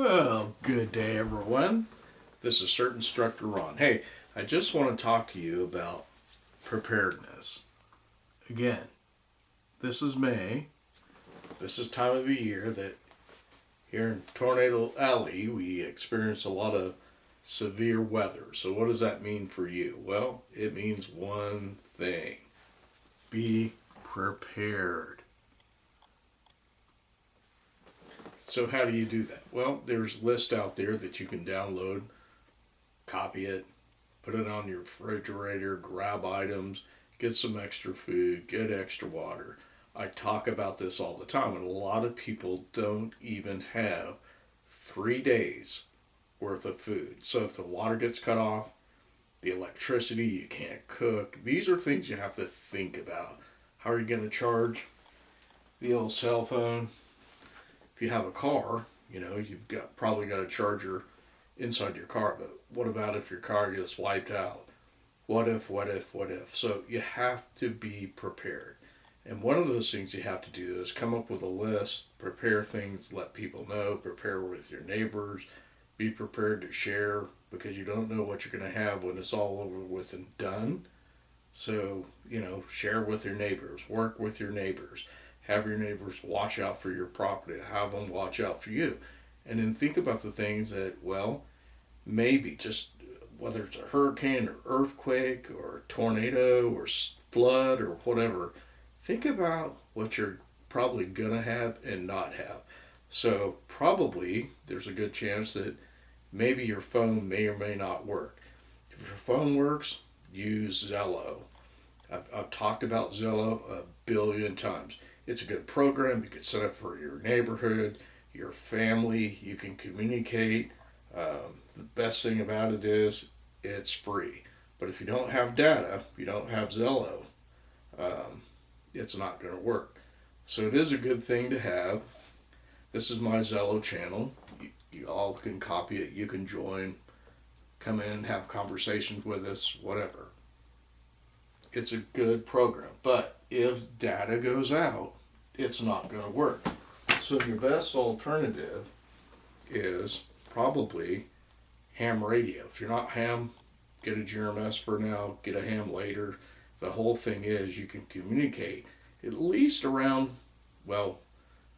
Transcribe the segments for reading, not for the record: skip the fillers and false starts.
Well, good day, everyone. This is CERT Instructor Ron. Hey, I just want to talk to you about preparedness. Again, this is May. This is time of the year that here in Tornado Alley we experience a lot of severe weather. So, what does that mean for you? Well, it means one thing: be prepared. So, how do you do that? Well, there's lists out there that you can download, copy it, put it on your refrigerator, grab items, get some extra food, get extra water. I talk about this all the time, and a lot of people don't even have 3 days worth of food. So if the water gets cut off, the electricity, you can't cook. These are things you have to think about. How are you going to charge the old cell phone? If you have a car, you've got probably got a charger inside your car, but what about if your car gets wiped out? What if, what if, what if? So you have to be prepared. And one of those things you have to do is come up with a list, prepare things, let people know, prepare with your neighbors, be prepared to share because you don't know what you're going to have when it's all over with and done. So, share with your neighbors, work with your neighbors, have your neighbors watch out for your property, have them watch out for you. And then think about the things that, well, maybe just whether it's a hurricane or earthquake or tornado or flood or whatever, think about what you're probably going to have and not have. So, probably there's a good chance that maybe your phone may or may not work. If your phone works, use Zello. I've talked about Zello a billion times. It's a good program. You can set up for your neighborhood, your family. You can communicate. The best thing about it is it's free. But if you don't have data, you don't have Zello, it's not going to work. So it is a good thing to have. This is my Zello channel. You all can copy it. You can join, come in, have conversations with us, whatever. It's a good program. But if data goes out, it's not going to work. So your best alternative is probably ham radio. If you're not ham, get a GRMS for now, get a ham later. The whole thing is you can communicate at least around, well,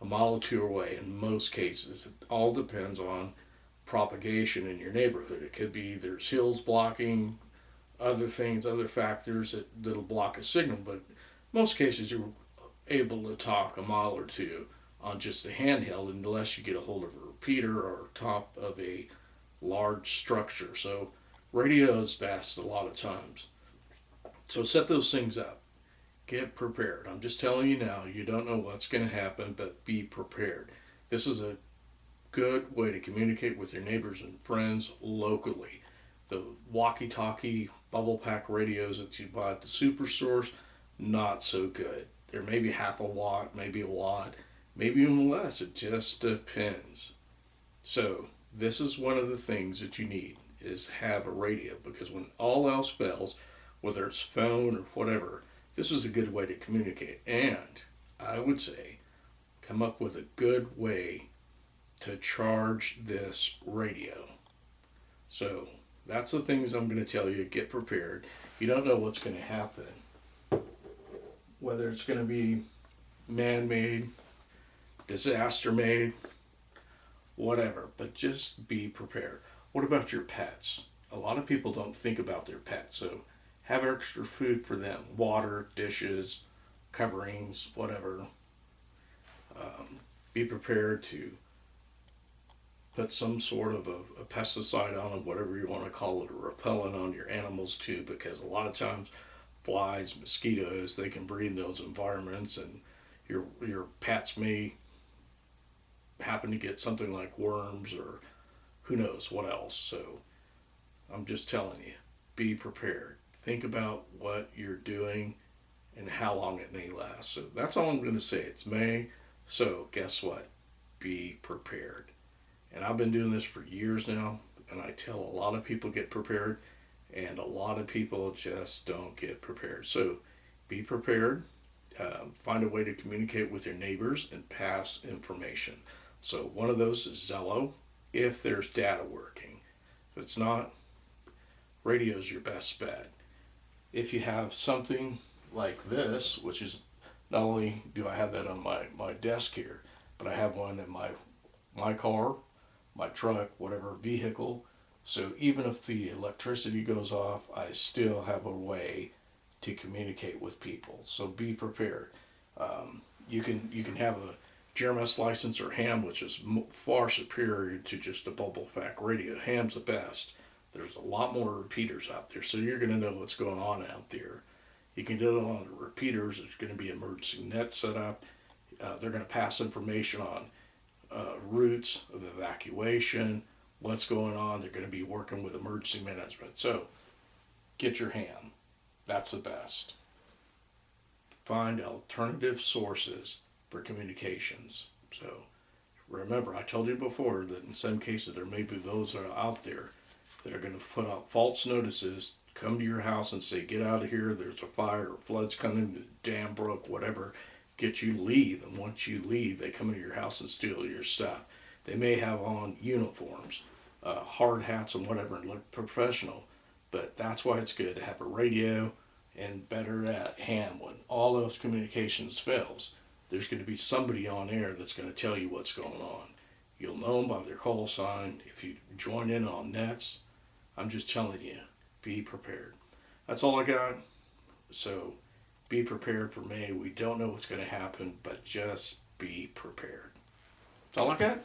a mile or two away in most cases. It all depends on propagation in your neighborhood. It could be there's hills blocking, other things, other factors that'll block a signal, but most cases you're able to talk a mile or two on just a handheld unless you get a hold of a repeater or top of a large structure. So radio is best a lot of times. So set those things up. Get prepared. I'm just telling you now, you don't know what's going to happen, but be prepared. This is a good way to communicate with your neighbors and friends locally. The walkie-talkie bubble pack radios that you buy at the superstores, not so good. They're maybe half a watt, maybe a watt, maybe even less. It just depends. So this is one of the things that you need is have a radio because when all else fails, whether it's phone or whatever, this is a good way to communicate. And I would say come up with a good way to charge this radio. So that's the things I'm going to tell you. Get prepared. You don't know what's going to happen. Whether it's going to be man-made, disaster-made, whatever. But just be prepared. What about your pets? A lot of people don't think about their pets. So have extra food for them. Water, dishes, coverings, whatever. Be prepared to put some sort of a pesticide on them, whatever you want to call it, a repellent on your animals too, because a lot of times flies, mosquitoes, they can breed in those environments, and your pets may happen to get something like worms or who knows what else. So I'm just telling you, be prepared. Think about what you're doing and how long it may last. So that's all I'm going to say. It's May, so guess what? Be prepared. And I've been doing this for years now, and I tell a lot of people get prepared, and a lot of people just don't get prepared. So be prepared. Find a way to communicate with your neighbors and pass information. So one of those is Zello. if there's data working. If it's not, radio's your best bet. If you have something like this, which is not only do I have that on my desk here, but I have one in my car, my truck, whatever vehicle. So even if the electricity goes off, I still have a way to communicate with people. So be prepared. You can have a GMS license or ham, which is far superior to just a bubble pack radio. Ham's the best. There's a lot more repeaters out there, so you're going to know what's going on out there. You can do it on the repeaters. There's going to be emergency net set up. They're going to pass information on routes of evacuation, what's going on. They're going to be working with emergency management. So get your ham. That's the best. Find alternative sources for communications. So remember, I told you before that in some cases there may be those that are out there that are going to put out false notices, come to your house and say, get out of here, there's a fire, or flood's coming, the dam broke, whatever, get you to leave. And once you leave, they come into your house and steal your stuff. They may have on uniforms, hard hats and whatever, and look professional. But that's why it's good to have a radio, and better at ham. When all those communications fails, there's going to be somebody on air that's going to tell you what's going on. You'll know them by their call sign. If you join in on nets, I'm just telling you, be prepared. That's all I got. So be prepared for May. We don't know what's going to happen, but just be prepared. That's all I got.